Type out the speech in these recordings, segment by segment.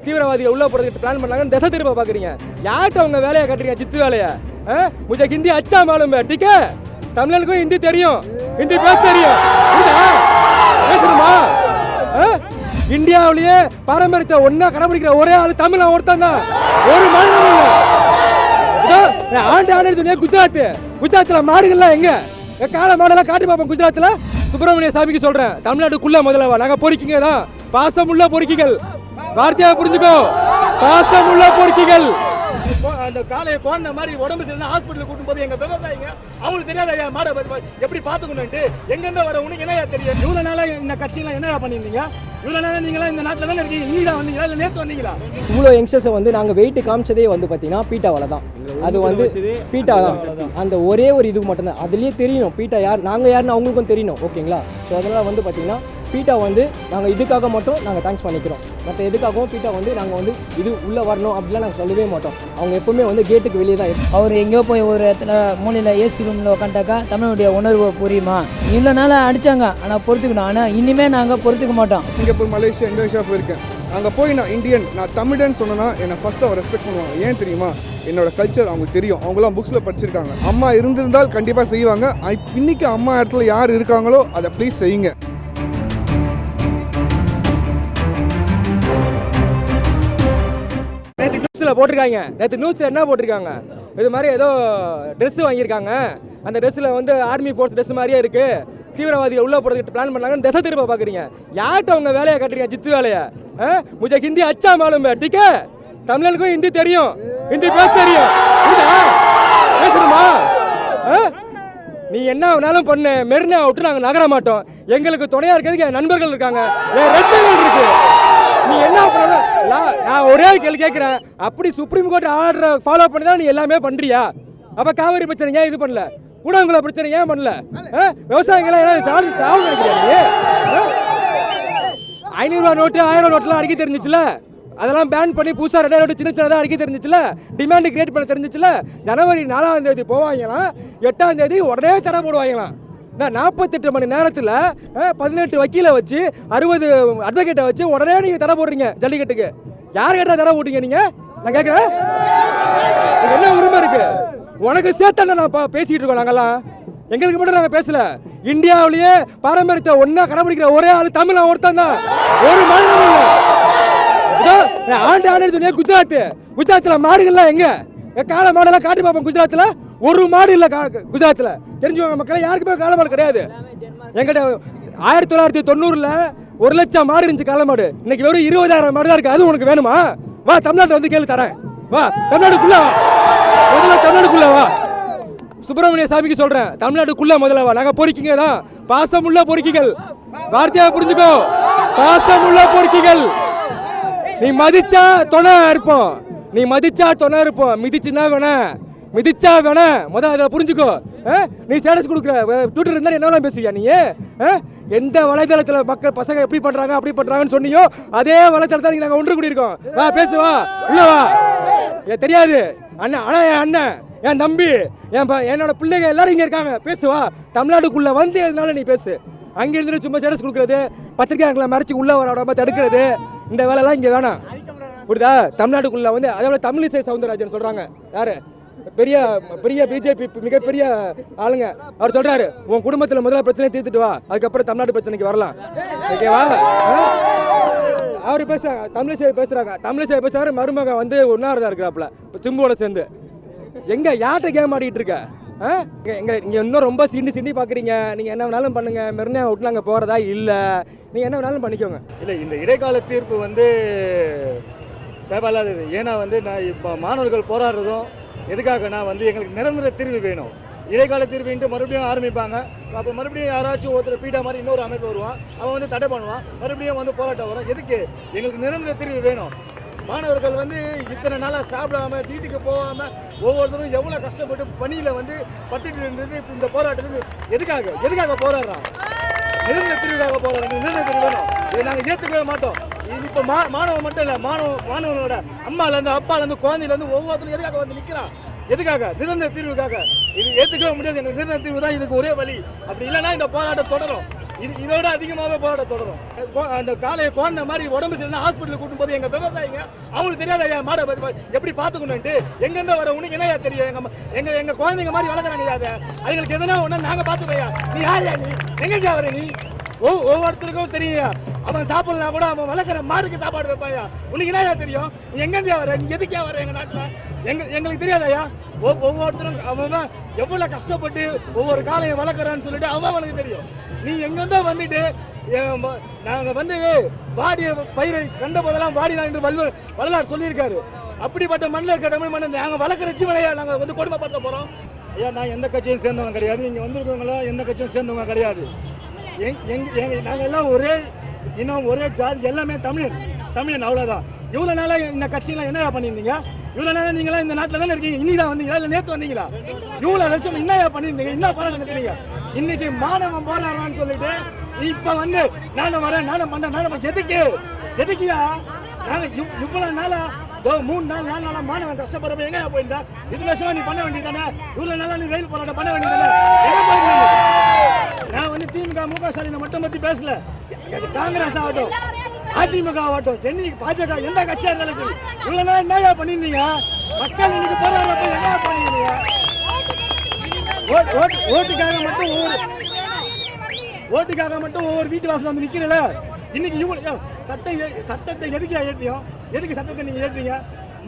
தீவிரவாதிகள் உள்ள போறதுக்கு பிளான் பண்ணாங்க, திசை திருப்ப பாக்குறீங்க. யார்கிட்ட உங்க வேலையை கட்டுறீங்க? ஜித்து வேலையை. முझे हिंदी अच्छा मालूम है, ठीक है? தமிழனுக்கும் ஹிந்தி தெரியும், ஹிந்தி பேச தெரியும், பேசணுமா? இந்தியாவிலேயே பாரம்பரியத்தை ஒன்னா கடைபிடிக்கிற ஒரே ஆளு தமிழ் ஒருத்தன் தான். ஒரு மாநிலம் இல்ல. ஆண்டு சொன்னியா குஜராத்ல மாடுகள்லாம் எங்க? கால மாடெல்லாம் காட்டி பார்ப்போம். குஜராத்ல சுப்பிரமணிய சாமிக்கு சொல்றேன், தமிழ்நாட்டுக்குள்ள முதல்ல நாங்க பொறுக்கிங்க தான், பாசமுள்ள பொறுக்கிகள். வார்த்தையா புரிஞ்சுக்கோ, பாசமுள்ள பொறுக்கிகள். அந்த காலையை கோண்ட மாதிரி உடம்பு சரியில்லை ஹாஸ்பிட்டல் கூட்டும் போது எங்க விவசாயிங்க அவங்களுக்கு தெரியாத மாடை எப்படி பாத்துக்கணும்ட்டு எங்கிருந்த வர உனக்கு என்னையா தெரியும்? இவ்வளவு நாளா இந்த கட்சியெல்லாம் என்னையா பண்ணியிருந்தீங்க? இவ்வளவு நாளா நீங்களா இந்த நாட்டில் தானே இருக்கீங்க, நீங்க தான் வந்தீங்களா இல்லை நேற்று வந்தீங்களா? இவ்வளோ யங்ஸ்டர்ஸை வந்து நாங்கள் வெயிட் காமிச்சதே வந்து பார்த்தீங்கன்னா பீட்டாவில் தான். அது வந்து பீட்டா தான், அந்த ஒரே ஒரு இதுக்கு மட்டும்தான். அதுலேயே தெரியணும் பீட்டா யார், நாங்கள் யாருன்னு அவங்களுக்கும் தெரியணும், ஓகேங்களா? ஸோ அதனால் வந்து பார்த்தீங்கன்னா பீட்டா வந்து நாங்கள் இதுக்காக மட்டும் நாங்கள் தேங்க்ஸ் பண்ணிக்கிறோம். மற்ற எதுக்காகவும் பீட்டா வந்து நாங்கள் வந்து இது உள்ளே வரணும் அப்படிலாம் நாங்கள் சொல்லவே மாட்டோம். அவங்க எப்பவுமே வந்து கேட்டுக்கு வெளியே தான் இருக்கும். அவர் எங்கேயோ போய் ஒரு இடத்துல மூலையில் ஏசி ரூமில் உட்காந்துட்டாக்கா தமிழுடைய உணர்வு புரியுமா? இவ்வளோ நாளாக அடித்தாங்க, ஆனால் பொறுத்துக்கணும். ஆனால் இனிமேல் நாங்கள் பொறுத்துக்க மாட்டோம். சிங்கப்பூர், மலேசியா, இந்தோனேஷியா போயிருக்கேன். அங்கே போய் நான் இந்தியன், நான் தமிழன் சொன்னேன்னா என்னை ஃபஸ்ட்டு அவர் ரெஸ்பெக்ட் பண்ணுவாங்க. ஏன் தெரியுமா? என்னோட கல்ச்சர் அவங்களுக்கு தெரியும், அவங்களாம் புக்ஸில் படிச்சிருக்காங்க. அம்மா இருந்திருந்தால் கண்டிப்பாக செய்வாங்க. இன்னைக்கு அம்மா இடத்துல யார் இருக்காங்களோ அதை ப்ளீஸ் செய்யுங்க. போட்டிருக்காங்க, நேற்று நியூஸ்ல என்ன போட்டிருக்காங்க, இது மாதிரி ஏதோ ட்ரெஸ் வாங்கியிருக்காங்க, அந்த ட்ரெஸ்ல வந்து ஆர்மி ஃபோர்ஸ் ட்ரெஸ் மாதிரியே இருக்கு, தீவிரவாதிகள் உள்ள போறதுக்கு பிளான் பண்ணாங்க, திசை திருப்ப பாக்குறீங்க. யார்கிட்ட உங்க வேலையை கட்டுறீங்க? ஜித்து வேலையை. முझे हिंदी अच्छा मालूम है, ठीक है? தமிழனுக்கும் ஹிந்தி தெரியும், ஹிந்தி பேச தெரியும், பேசணுமா? நீ என்ன வேணாலும் பண்ணு, மெரினா விட்டு நாங்கள் நகர மாட்டோம். எங்களுக்கு துணையா இருக்கிறதுக்கு என் நண்பர்கள் இருக்காங்க, என் ரெட்டைகள் இருக்கு. நீ என்ன பண்ண? நான் ஒரே கேள்வி கேட்கிறேன், அப்படி சுப்ரீம் கோர்ட் ஆர்டரை ஃபாலோ பண்ணி தான் நீ எல்லாமே பண்றியா? அப்ப காவிரி பிரச்சனை ஏன் இது பண்ணல? கூடங்குள பிரச்சனை ஏன் பண்ணல? விவசாயிகளை சாவு நினைக்கிறீங்க? 500 ரூபா நோட்டு 1000 நோட்டுலாம் அடிக்க தெரிஞ்சிச்சுல, அதெல்லாம் பேன் பண்ணி புதுசாக 2000 நோட்டு சின்ன சின்னதாக அடிக்க தெரிஞ்சிச்சுல, டிமாண்ட் கிரியேட் பண்ண தெரிஞ்சிச்சுல. ஜனவரி 4ஆம் தேதி போவாங்களாம், 8ஆம் தேதி உடனே தடை போடுவாங்களாம். 48 மணி நேரத்தில் 18 வக்கீலை வச்சு 60 அட்வொகேட்டை வச்சு உடனே நீங்கள் தடை போடுறீங்க ஜல்லிக்கட்டுக்கு. யார் கேட்டால் தடை போட்டீங்க நீங்க? நான் கேட்குறேன், என்ன உரிமை இருக்கு உனக்கு? சேர்த்தான நான் பேசிட்டு இருக்கோம். நாங்கெல்லாம் எங்களுக்கு மட்டும் நாங்கள் பேசல, இந்தியாவிலேயே பாரம்பரியத்தை ஒன்னா கடைபிடிக்கிற ஒரே ஆளு தமிழ் ஒருத்தன் தான். ஒரு மாநிலம் இல்ல. ஆண்டு சொன்னியா குஜராத்ல மாடுகள்லாம் எங்க? கால மாடெல்லாம் காட்டி பார்ப்போம். குஜராத்ல ஒரு மாடு இல்ல. குஜராத்ல தெரிஞ்சுவாங்க மக்கள், யாருக்குமே கால மாடு கிடையாது. எங்கிட்ட 1990ல் 1 லட்சம் மாடு இருந்துச்சு கால மாடு. இன்னைக்கு வெறும் 20,000 மாடு தான் இருக்கு. அது உனக்கு வேணுமா? வா தமிழ்நாட்டை வந்து கேள்வி தரேன். வா தமிழ்நாட்டுக்குள்ள வா, முதல்ல தமிழ்நாட்டுக்குள்ள வா. சுப்பிரமணிய சாமிக்கு சொல்றேன், தமிழ்நாட்டுக்குள்ள முதல்ல வா. நாங்க பொறுக்கிங்க தான், பாசமுள்ள பொறுக்கிகள். வார்த்தையா புரிஞ்சுக்கோ, பாசமுள்ள பொறுக்கிகள். நீ மதிச்சா துணை இருப்போம், நீ மதிச்சா துணை இருப்போம். மிதிச்சுன்னா மிதிச்சா வேணா முதல்ல அதை புரிஞ்சுக்கோ. நீ ஸ்டேட்டஸ் கொடுக்குற ட்விட்டர் இருந்தால் என்ன பேசுவியா நீ? எந்த வலைதளத்தில் மக்கள் பசங்க எப்படி பண்றாங்க அப்படி பண்றாங்கன்னு சொன்னியோ அதே வலைதளத்தில் நாங்கள் ஒன்று கூடியிருக்கோம். வா பேசுவா, உள்ள வா. தெரியாது அண்ணன், ஆனா என் அண்ணன், என் தம்பி, என்னோட பிள்ளைங்க எல்லாரும் இங்கே இருக்காங்க. பேசுவா, தமிழ்நாட்டுக்குள்ள வந்து எதுனால நீ பேசு. அங்கே இருந்து சும்மா ஸ்டேட்டஸ் கொடுக்குறது, பத்திரிகையாளர்களை மறைச்சு உள்ள வராம தடுக்கிறது, இந்த வேலைலாம் இங்கே வேணாம். புரியுதா? தமிழ்நாட்டுக்குள்ள வந்து அதோட தமிழிசை சவுந்தரராஜன் சொல்றாங்க, யாரு பெரிய பெரிய பிஜேபி மிகப்பெரிய ஆளுங்க, அவர் சொல்றாரு, உன் குடும்பத்தில் முதல்ல பிரச்சனை தீர்த்துட்டு வா, அதுக்கப்புறம் தமிழ்நாட்டு பிரச்சனைக்கு வரலாம். ஓகேவா? அவர் பேசுறாங்க, தமிழிசை பேசுறாங்க. தமிழிசை பேசுறாரு, மருமக வந்து ஒன்னாரதா இருக்கிறாப்புல திம்போட சேர்ந்து. எங்க யார்கிட்ட கேம் ஆடிட்டு இருக்க? நீங்க இன்னும் ரொம்ப சிண்டி பாக்குறீங்க. நீங்க என்ன வேணாலும் பண்ணுங்க, மெரினா விட்டு நாங்க போறதா இல்ல, நீங்க என்ன வேணாலும் பண்ணிக்கோங்க. இல்ல, இந்த இடைக்கால தீர்ப்பு வந்து தேவையில்லாதது. ஏன்னா வந்து நான் இப்போ மாணவர்கள் போராடுறதும் எதுக்காகனா வந்து எங்களுக்கு நிரந்தர தீர்வு வேணும். இடைக்கால தீர்வுன்ட்டு மறுபடியும் ஆரம்பிப்பாங்க. அப்போ மறுபடியும் யாராச்சும் ஒருத்தர் பீட்டா மாதிரி இன்னொரு அமைப்பு வருவான், அவன் வந்து தடை பண்ணுவான், மறுபடியும் வந்து போராட்டம் வரும். எதுக்கு? எங்களுக்கு நிரந்தர தீர்வு வேணும். மாணவர்கள் வந்து இத்தனை நாளாக சாப்பிடாம வீட்டுக்கு போகாமல் ஒவ்வொருத்தரும் எவ்வளோ கஷ்டப்பட்டு பணியில் வந்து பட்டுட்டு இருந்தது. இந்த போராட்டத்துக்கு எதுக்காக போராடுறான்? நிரந்தர தீர்வுக்காக போராடுறாங்க. நிரந்தர தீர்வு வேணும். இதை நாங்கள் ஏற்றுக்கவே மாட்டோம். இது இப்போ மாணவன் மட்டும் இல்லை, மாணவனோட அம்மாலேருந்து அப்பாலேருந்து குழந்தையிலேருந்து ஒவ்வொருத்தரும் எதுக்காக வந்து நிற்கிறான்? எதுக்காக? நிரந்தர தீர்வுக்காக. இது ஏற்றுக்கவே முடியாது. எங்களுக்கு நிரந்தர தீர்வு தான் இதுக்கு ஒரே வழி. அப்படி இல்லைன்னா இந்த போராட்டம் தொடரும். இதோட அதிகமாகவே போராட்டம் தொடரும். அந்த காலையை குழந்தை மாதிரி உடம்பு சரியில்லை ஹாஸ்பிட்டலுக்கு கூட்டும் போது எங்கள் விவசாயிங்க அவங்களுக்கு தெரியாத ஐயா மாடை எப்படி பார்த்துக்கணுன்ட்டு எங்கேருந்து வர உனக்கு என்னையா தெரியும்? எங்கள் குழந்தைங்க மாதிரி வளர்க்குறாங்க அதை அதுங்களுக்கு எதனா ஒன்று நாங்கள் பார்த்துப்பையா. நீ யாரையா நீ எங்கேயா வர நீ? ஒவ்வொருத்தருக்கும் தெரியும். அவன் சாப்பிடலாம் கூட அவன் வளர்க்குற மாடுக்கு சாப்பாடு வைப்பாயா. உனக்கு என்னையா தெரியும்? நீ எங்கேருந்தியா வர? நீ எதுக்கே வர எங்கள் நாட்டில்? எங்களுக்கு தெரியாதயா? ஒவ்வொருத்தரும் அவன் எவ்வளோ கஷ்டப்பட்டு ஒவ்வொரு காலையை வளர்க்குறான்னு சொல்லிட்டு அவனுக்கு தெரியும். நீ எங்கேருந்தோ வந்துட்டு நாங்கள் வந்து வாடிய பயிரை கண்ட போதெல்லாம் வாடினா என்று வள்ளலார் சொல்லியிருக்காரு. அப்படிப்பட்ட மண்ணில் இருக்க தமிழ் மண்ணை நாங்கள் வளர்க்குற ஜீவனையா நாங்கள் வந்து கொடுமைப்படுத்த போகிறோம்? ஐயா, நான் எந்த கட்சியும் சேர்ந்தவங்க கிடையாது. இங்கே வந்திருக்கவங்களாம் எந்த கட்சியும் சேர்ந்தவங்க கிடையாது. நாங்கள் எல்லாம் ஒரே இனம் ஒரே ஜாதி எல்லாமே தமிழன் அவ்வளோதான். இவ்வளோ நாளாக இந்த கட்சியெல்லாம் என்னையா பண்ணியிருந்தீங்க? இவ்வளோ நாளாக நீங்களாம் இந்த நாட்டில் தானே இருக்கீங்க. இன்னைக்கு தான் வந்தீங்களா இல்லை நேற்று வந்தீங்களா? இவ்வளோ வருஷம் என்னையா பண்ணியிருந்தீங்க? என்ன போராட்டம் நடத்துறீங்க? இன்னைக்கு மாணவன் போராடுறான்னு சொல்லிட்டு இப்போ வந்து நானும் வரேன் நானும் பண்ணேன் நானும் எதுக்கியா? நாங்கள் இவ்வளோ நாளாக 3 நாள் மாணவன் கஷ்டப்படுறப்ப எங்கேயா போயிருந்தா? இது வருஷமா நீ பண்ண வேண்டியதானே? இவ்வளோ நாளாக நீ ரயில் போராட்டம் பண்ண வேண்டியதானே? நான் வந்து திமுக முக ஸ்டாலினை மட்டும் பற்றி பேசல. காங்கிரஸ் ஆகட்டும் அதிமுக ஆகட்டும் என்னைக்கு பாஜக எந்த கட்சியாக இருந்தாலும் சரி இவ்வளோ நாள் என்னையா பண்ணியிருந்தீங்க? மக்கள் இன்னைக்கு போராடுறப்ப என்ன பண்ணிருந்தீங்க? ஓட்டுக்காக மட்டும் ஒவ்வொரு வீட்டு வாசல் வந்து நிக்கிறல. இன்னைக்கு இவங்க சட்டத்தை எதுக்கு ஏற்றியும்? எதுக்கு சட்டத்தை நீங்க ஏற்றீங்க?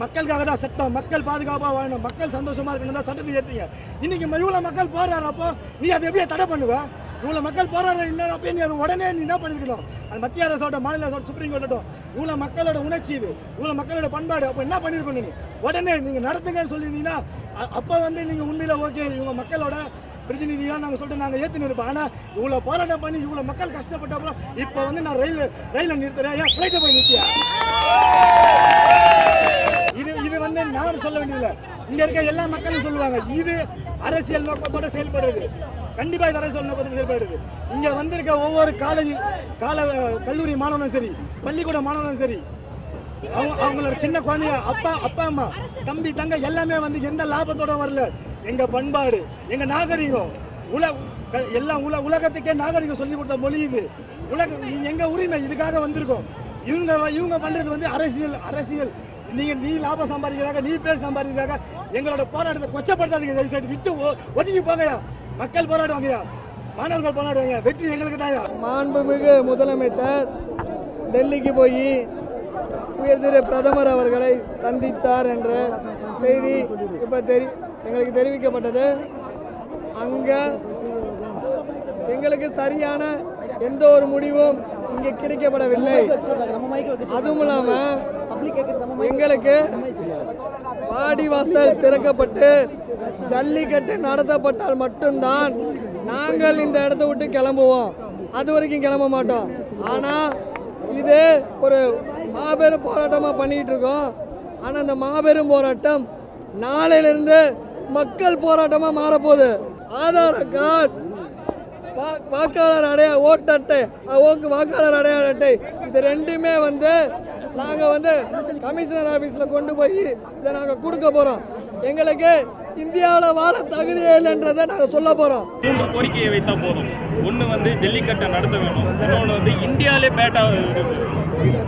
மக்களுக்காக தான் சட்டம். மக்கள் பாதுகாப்பாக வாழணும், மக்கள் சந்தோஷமா இருக்கணும் தான் சட்டத்தை ஏற்றீங்க. இன்னைக்கு இவ்வளோ மக்கள் போராடுறப்போ நீ அதை எப்படியா தடை பண்ணுவ? இவ்வளோ மக்கள் போராடுற இன்னப்போ நீ அதை உடனே நீ என்ன பண்ணிருக்கணும்? அது மத்திய அரசோட மாநில அரசோட சுப்ரீம் கோர்ட்டோட இவ்வளோ மக்களோட உணர்ச்சி இது, இவ்வளோ மக்களோட பண்பாடு. அப்போ என்ன பண்ணிருக்கணும்? நீ உடனே நீங்க நடத்துங்கன்னு சொல்லியிருந்தீங்கன்னா அப்போ வந்து நீங்க உண்மையில ஓகே இவங்க மக்களோட பிரதிநிதியாக நாங்கள் சொல்லிட்டு நாங்கள் ஏற்றுன்னு இருப்போம். ஆனால் இவ்வளோ போராட்டம் பண்ணி இவ்வளோ மக்கள் கஷ்டப்பட்ட அப்புறம் இப்போ வந்து நான் ரயிலை நிறுத்துறேன், ஏன் ஃப்ளைட்டை போய் நிற்கியா? இது வந்து நான் சொல்ல வேண்டியதில்லை, இங்கே இருக்க எல்லா மக்களும் சொல்லுவாங்க. இது அரசியல் நோக்கத்தோடு செயல்படுறது. கண்டிப்பாக இது அரசியல் நோக்கத்தோடு செயல்படுறது. இங்கே வந்திருக்க ஒவ்வொரு கல்லூரி மாணவனும் சரி, பள்ளிக்கூட மாணவனும் சரி, அவங்களோட சின்ன குழந்தைங்க அப்பா அம்மா தம்பி தங்க எல்லாமே வந்து எந்த லாபத்தோட வரல. எங்க பண்பாடு எங்க நாகரிகம் எல்லாம் உலகத்துக்கே நாகரிகம் சொல்லி கொடுத்த மொழி இது. எங்க உரிமை இதுக்காக வந்திருக்கோம். இவங்க பண்றது வந்து அரசியல். நீ லாபம் சம்பாதிக்கிறதாக நீ பேர் சம்பாதிக்கிறதாக எங்களோட போராட்டத்தை கொச்சப்படுத்தாதீங்க. விட்டு ஒதுங்கி போங்கயா. மக்கள் போராடுவாங்கயா, மாணவர்கள் போராடுவாங்க. வெற்றி எங்களுக்கு தான். மாண்புமிகு முதலமைச்சர் டெல்லிக்கு போய் உயர்திரு பிரதமர் அவர்களை சந்தித்தார் என்ற செய்தி இப்போ எங்களுக்கு தெரிவிக்கப்பட்டது. அங்கே எங்களுக்கு சரியான எந்த ஒரு முடிவும் இங்கே கிடைக்கப்படவில்லை. அதுவும் இல்லாமல் எங்களுக்கு வாடிவாசல் திறக்கப்பட்டு ஜல்லிக்கட்டு நடத்தப்பட்டால் மட்டும்தான் நாங்கள் இந்த இடத்த விட்டு கிளம்புவோம். அது வரைக்கும் கிளம்ப மாட்டோம். ஆனால் இது ஒரு மாபெரும் போராட்டமாக பண்ணிகிட்டு இருக்கோம். ஆனால் அந்த மாபெரும் போராட்டம் நாளையிலிருந்து மக்கள் போராட்டமாக மாறப்போகுது. ஆதார் கார்டு, வாக்காளர் ஓட்டட்டை, வாக்காளர் அடையாள அட்டை, இது ரெண்டுமே வந்து நாங்கள் வந்து கமிஷனர் ஆஃபீஸில் கொண்டு போய் இதை நாங்கள் கொடுக்க போகிறோம். எங்களுக்கு இந்தியாவில் வாழ தகுதியே இல்லைன்றதை நாங்கள் சொல்ல போகிறோம். 3 கோரிக்கையை வைத்தால் போதும். ஒன்று வந்து ஜல்லிக்கட்டை நடத்த வேணும். இன்னொன்று வந்து இந்தியாவிலே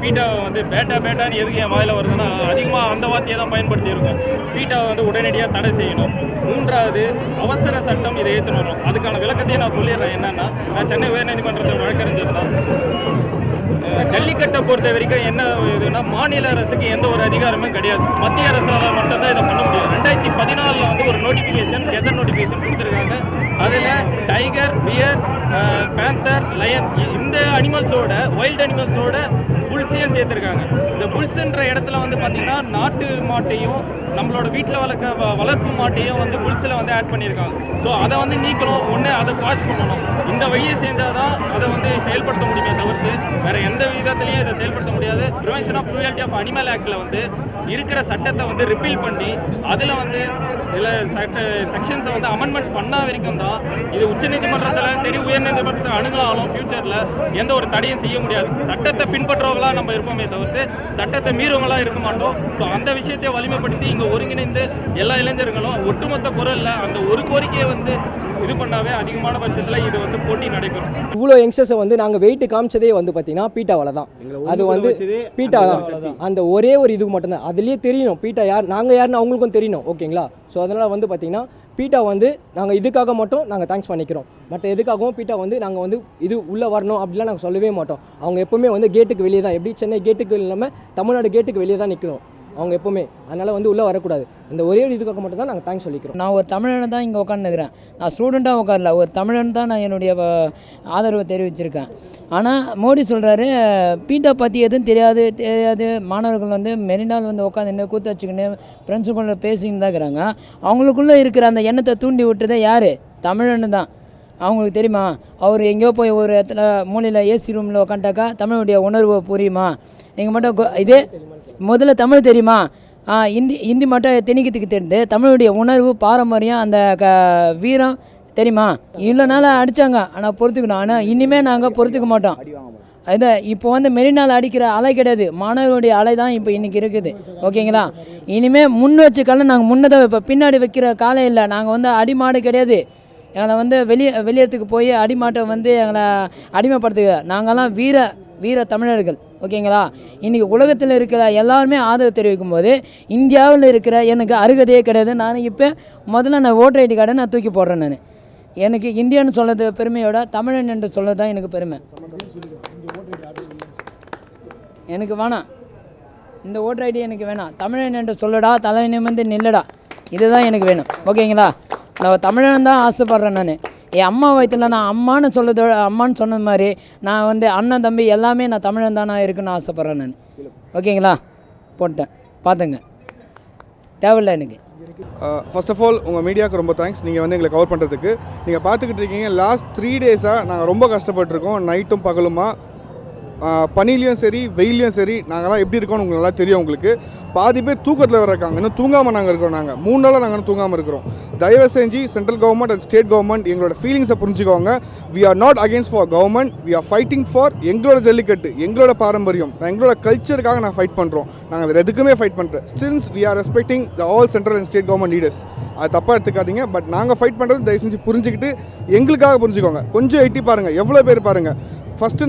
பீட்டாவை வந்து பேட்டான்னு எதுக்கு என் வாயில் வருதுன்னா அதிகமாக அந்த வார்த்தையை தான் பயன்படுத்தி இருக்கும். பீட்டாவை வந்து உடனடியாக தடை செய்யணும். 3வது அவசர சட்டம் இதை ஏற்றுன்னு வரும். அதுக்கான விளக்கத்தையும் நான் சொல்லிடுறேன். என்னென்னா, நான் சென்னை உயர்நீதிமன்றத்தில் வழக்கறிஞர் தான். ஜல்லிக்கட்டை பொறுத்த வரைக்கும் என்ன இதுன்னா, மாநில அரசுக்கு எந்த ஒரு அதிகாரமும் கிடையாது. மத்திய அரசால் மட்டும்தான் இதை பண்ண முடியும். 2014 வந்து ஒரு நோட்டிஃபிகேஷன், கெசட் நோட்டிஃபிகேஷன் கொடுத்துருக்காங்க. அதில் டைகர், பியர், பேந்தர், லயன் இந்த அனிமல்ஸோட வைல்டு அனிமல்ஸோட புல்ஸையும் சேர்த்துருக்காங்க. இந்த புல்ஸுன்ற இடத்துல வந்து பார்த்திங்கன்னா நாட்டு மாட்டையும் நம்மளோட வீட்டில் வளர்ப்பு மாட்டையும் வந்து புல்ஸில் வந்து ஆட் பண்ணியிருக்காங்க. ஸோ அதை வந்து நீக்கணும். ஒன்று அதை பாஸ் பண்ணணும். இந்த வழியை சேர்ந்தால் தான் அதை வந்து செயல்படுத்த முடியுமே தவிர்த்து வேறு எந்த விதத்துலையும் இதை செயல்படுத்த முடியாது. Prevention of cruelty of animal ஆக்டில் வந்து இருக்கிற சட்டத்தை வந்து ரிப்பீல் பண்ணி அதில் வந்து சில செக்ஷன்ஸை வந்து அமெண்ட்மெண்ட் பண்ண வரைக்கும் தான் இது உச்சநீதிமன்றத்தில் சரி உயர்நீதிமன்றத்தை அணுகலாலும் ஃபியூச்சரில் எந்த ஒரு தடையும் செய்ய முடியாது. சட்டத்தை பின்பற்றவங்களாக நம்ம இருப்போமே தவிர்த்து சட்டத்தை மீறவங்களாக இருக்க மாட்டோம். ஸோ அந்த விஷயத்தை வலிமைப்படுத்தி இங்கே ஒருங்கிணைந்து எல்லா இளைஞர்களும் ஒட்டுமொத்த குரலில் அந்த ஒரு கோரிக்கையை வந்து இது பண்ணாவே அதிகமான பட்சத்தில் இது வந்து போட்டி நடைபெறும். இவ்வளோ யங்ஸ்டர்ஸை வந்து நாங்கள் வெயிட் காமிச்சதே வந்து பார்த்தீங்கன்னா பீட்டாவில் தான். அது வந்து பீட்டா தான். அந்த ஒரே ஒரு இதுக்கு மட்டும்தான். அதுலேயே தெரியணும் பீட்டா யார், நாங்கள் யாருன்னு அவங்களுக்கும் தெரியணும். ஓகேங்களா? ஸோ அதனால் வந்து பார்த்தீங்கன்னா பீட்டா வந்து நாங்கள் இதுக்காக மட்டும் நாங்கள் தேங்க்ஸ் பண்ணிக்கிறோம். மற்ற எதுக்காகவும் பீட்டா வந்து நாங்கள் வந்து இது உள்ளே வரணும் அப்படிலாம் நாங்கள் சொல்லவே மாட்டோம். அவங்க எப்போவுமே வந்து கேட்டுக்கு வெளியே தான், எப்படி சென்னை கேட்டுக்கு இல்லாமல் தமிழ்நாடு கேட்டுக்கு வெளியே தான் நிற்கணும் அவங்க எப்போவுமே. அதனால் வந்து உள்ளே வரக்கூடாது. இந்த ஒரே ஒரு இதுக்காக மட்டும் தான் நாங்கள் தேங்க்ஸ் சொல்லிக்கிறோம். நான் ஒரு தமிழன் தான் இங்கே உட்காந்துக்கிறேன். நான் ஸ்டூடெண்ட்டாக உட்காரல, ஒரு தமிழன் தான் நான் என்னுடைய ஆதரவை தெரிவிச்சிருக்கேன். ஆனால் மோடி சொல்கிறாரு பீட்டா பற்றி எதுவும் தெரியாது மாணவர்கள் வந்து மெரினால் வந்து உட்காந்து கூத்து வச்சுக்கின்னு ஃப்ரெண்ட்ஸுக்குள்ளே பேசிக்கின்னு தான் இருக்கிறாங்க. அவங்களுக்குள்ளே இருக்கிற அந்த எண்ணத்தை தூண்டி விட்டுறதே யார்? தமிழன்னு தான். அவங்களுக்கு தெரியுமா, அவர் எங்கேயோ போய் ஒரு இடத்துல மூலையில் ஏசி ரூமில் உட்காந்துட்டாக்கா தமிழுடைய உணர்வு புரியுமா? நீங்கள் மட்டும் இதே முதல்ல தமிழ் தெரியுமா? ஹிந்தி மட்டும் திணிக்கிறதுக்கு தெரிந்து தமிழுடைய உணர்வு பாரம்பரியம் அந்த வீரம் தெரியுமா? இவ்வளோ நாளாக அடித்தாங்க, ஆனால் பொறுத்துக்கணும். ஆனால் இனிமேல் நாங்கள் பொறுத்துக்க மாட்டோம். இதை இப்போ வந்து மெரினால் அடிக்கிற அலை கிடையாது, மாணவர்களுடைய அலை தான் இப்போ இன்றைக்கி இருக்குது. ஓகேங்களா? இனிமேல் முன் வச்சு காலை நாங்கள் முன்னதாக இப்போ பின்னாடி வைக்கிற காலம் இல்லை. நாங்கள் வந்து அடிமாடு கிடையாது. எங்களை வந்து வெளியத்துக்கு போய் அடிமாட்டை வந்து எங்களை அடிமைப்படுத்துக. நாங்கள்லாம் வீர தமிழர்கள். ஓகேங்களா? இன்றைக்கி உலகத்தில் இருக்கிற எல்லாருமே ஆதரவு தெரிவிக்கும் போது இந்தியாவில் இருக்கிற எனக்கு அருகதையே கிடையாது. நான் இப்போ முதல்ல நான் ஓட்டர் ஐடி கார்டை நான் தூக்கி போடுறேன். நான் எனக்கு இந்தியன்னு சொல்கிறது பெருமையோட தமிழன் என்று சொல்கிறது தான் எனக்கு பெருமை. எனக்கு வேணாம், இந்த ஓட்டர் ஐடி எனக்கு வேணாம். தமிழன் என்று சொல்லடா, தலை நிமிர்ந்து நில்லடா, இதுதான் எனக்கு வேணும். ஓகேங்களா? நான் தமிழன் தான் ஆசைப்பட்றேன். நான் என் அம்மா வயிற்றில் நான் அம்மான்னு சொன்ன மாதிரி நான் வந்து அண்ணன் தம்பி எல்லாமே நான் தமிழன் தான் நான் இருக்குன்னு ஆசைப்பட்றேன். நான் ஓகேங்களா? போட்டேன், பார்த்துங்க, தேவையில்லை எனக்கு. ஃபர்ஸ்ட் ஆஃப் ஆல் உங்கள் மீடியாவுக்கு ரொம்ப தேங்க்ஸ். நீங்கள் வந்து எங்களை கவர் பண்ணுறதுக்கு. நீங்கள் பார்த்துக்கிட்டு இருக்கீங்க, லாஸ்ட் 3 டேஸாக நாங்கள் ரொம்ப கஷ்டப்பட்டுருக்கோம். நைட்டும் பகலுமா, பனிலையும் சரி வெயிலையும் சரி நாங்கள்லாம் எப்படி இருக்கோம்னு உங்களுக்கு நல்லா தெரியும். உங்களுக்கு பாதி பேர் தூக்கத்தில் வர இருக்காங்க, இன்னும் தூங்காமல் நாங்கள் இருக்கிறோம். நாங்கள் 3 நாளாக நாங்கள் தூங்காமல் இருக்கிறோம். தயவு செஞ்சு central government and state government எங்களோட ஃபீலிங்ஸை புரிஞ்சுக்கோங்க. We are not against for government, we are fighting for எங்களோட ஜல்லிக்கட்டு, எங்களோட பாரம்பரியம், எங்களோட கல்ச்சருக்காக நாங்கள் ஃபைட் பண்ணுறோம். நாங்கள் வேறு எதுக்குமே ஃபைட் பண்ணுறோம். Still we are respecting the all central and state government leaders. அது தப்பாக எடுத்துக்காதீங்க. பட் நாங்கள் ஃபைட் பண்ணுறது தயவு செஞ்சு புரிஞ்சுக்கிட்டு எங்களுக்காக புரிஞ்சுக்கோங்க. கொஞ்சம் எட்டி பாருங்கள், எவ்வளோ பேர் பாருங்கள்.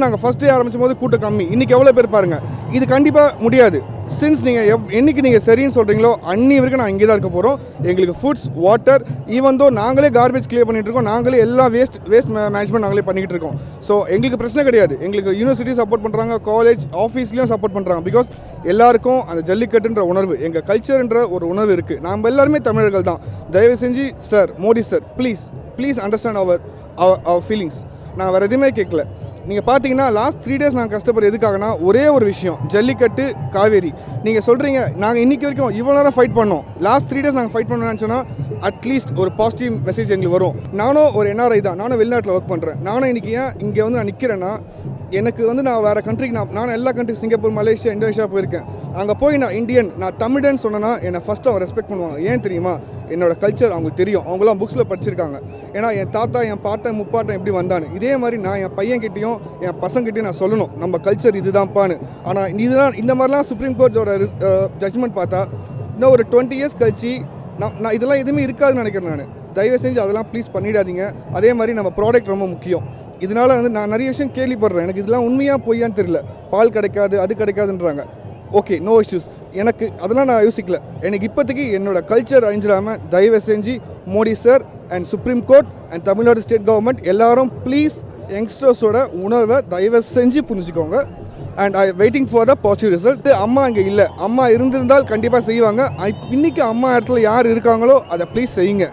நாங்கள் ஃபஸ்ட் டே ஆரம்பிச்சும் போது கூட்டம் கம்மி, இன்றைக்கி எவ்வளோ பேர் பாருங்கள். இது கண்டிப்பாக முடியாது. சின்ஸ் நீங்கள் என்னைக்கு நீங்கள் சரின்னு சொல்கிறீங்களோ அன்னி வரைக்கும் நான் இங்கே தான் இருக்க போகிறோம். எங்களுக்கு ஃபுட்ஸ், வாட்டர், ஈவன் தோ நாங்களே கார்பேஜ் கிளியர் பண்ணிகிட்டு இருக்கோம். நாங்களே எல்லா வேஸ்ட் மேனேஜ்மெண்ட் நாங்களே பண்ணிக்கிட்டு இருக்கோம். ஸோ எங்களுக்கு பிரச்சனை கிடையாது. எங்களுக்கு யூனிவர்சிட்டி சப்போர்ட் பண்ணுறாங்க, காலேஜ் ஆஃபீஸ்லேயும் சப்போர்ட் பண்ணுறாங்க. பிகாஸ் எல்லாருக்கும் அந்த ஜல்லிக்கட்டுன்ற உணர்வு, எங்கள் கல்ச்சர்ன்ற ஒரு உணர்வு இருக்குது. நாம் எல்லாருமே தமிழர்கள் தான். தயவு செஞ்சு sir, Modi sir, please understand அவர் ஃபீலிங்ஸ். நான் வேறு எதுவுமே கேட்கல. நீங்கள் பார்த்தீங்கன்னா லாஸ்ட் 3 டேஸ் நாங்கள் கஷ்டப்படுற எதுக்காகனா ஒரே ஒரு விஷயம், ஜல்லிக்கட்டு, காவேரி. நீங்கள் சொல்கிறீங்க நாங்கள் இன்றைக்கி வரைக்கும் இவ்வளோ நேரம் ஃபைட் பண்ணோம், லாஸ்ட் 3 டேஸ் நாங்கள் ஃபைட் பண்ணணும்னு சொன்னால் அட்லீஸ்ட் ஒரு பாசிட்டிவ் மெசேஜ் எங்களுக்கு வரும். நானும் ஒரு NRI தான், நானும் வெளிநாட்டில் ஒர்க் பண்ணுறேன். நானும் இன்றைக்கி ஏன் இங்கே வந்து நான் நிற்கிறேன்னா, எனக்கு வந்து நான் வேறு கண்ட்ரிக்கு நான் எல்லா கண்ட்ரி, சிங்கப்பூர், மலேசியா, இந்தோனேஷியா போயிருக்கேன். அங்கே போய் நான் இந்தியன், நான் தமிழன் சொன்னேன்னா என்னை ஃபஸ்ட்டு அவங்க ரெஸ்பெக்ட் பண்ணுவாங்க. ஏன் தெரியுமா? என்னோட கல்ச்சர் அவங்களுக்கு தெரியும். அவங்களாம் புக்ஸில் படிச்சிருக்காங்க. ஏன்னா என் தாத்தா, என் பாட்டன், முப்பாட்டன் எப்படி வந்தான்னு, இதே மாதிரி நான் என் பையன்கிட்டையும் என் பசங்கிட்டையும் நான் சொல்லணும் நம்ம கல்ச்சர் இதுதான்ப்பான்னு. ஆனால் இதெல்லாம் இந்த மாதிரிலாம் சுப்ரீம் கோர்ட்டோட ஜட்ஜ்மெண்ட் பார்த்தா இன்னும் ஒரு 20 இயர்ஸ் கழிச்சு நான் இதெல்லாம் எதுவுமே இருக்காதுன்னு நினைக்கிறேன். நான் தயவு செஞ்சு அதெல்லாம் ப்ளீஸ் பண்ணிடாதீங்க. அதே மாதிரி நம்ம ப்ராடக்ட் ரொம்ப முக்கியம். இதனால் வந்து நான் நிறைய விஷயம் கேள்விப்படுறேன். எனக்கு இதெல்லாம் உண்மையாக பொய்யான்னு தெரியல. பால் கிடைக்காது, அது கிடைக்காதுன்றாங்க. Okay, no issues. எனக்கு அதெல்லாம் நான் யோசிக்கல. எனக்கு இப்போதைக்கு என்னோடய கல்ச்சர் அழிஞ்சிடாமல் தயவு செஞ்சு Modi sir and supreme court and Tamil Nadu state government எல்லாரும் ப்ளீஸ் யங்ஸ்டர்ஸோட உணர்வை தயவு செஞ்சு புரிஞ்சுக்கோங்க. And I waiting for the positive result. அம்மா இங்கே இல்லை, அம்மா இருந்திருந்தால் கண்டிப்பாக செய்வாங்க. இன்றைக்கி அம்மா இடத்துல யார் இருக்காங்களோ அதை ப்ளீஸ் செய்யுங்க.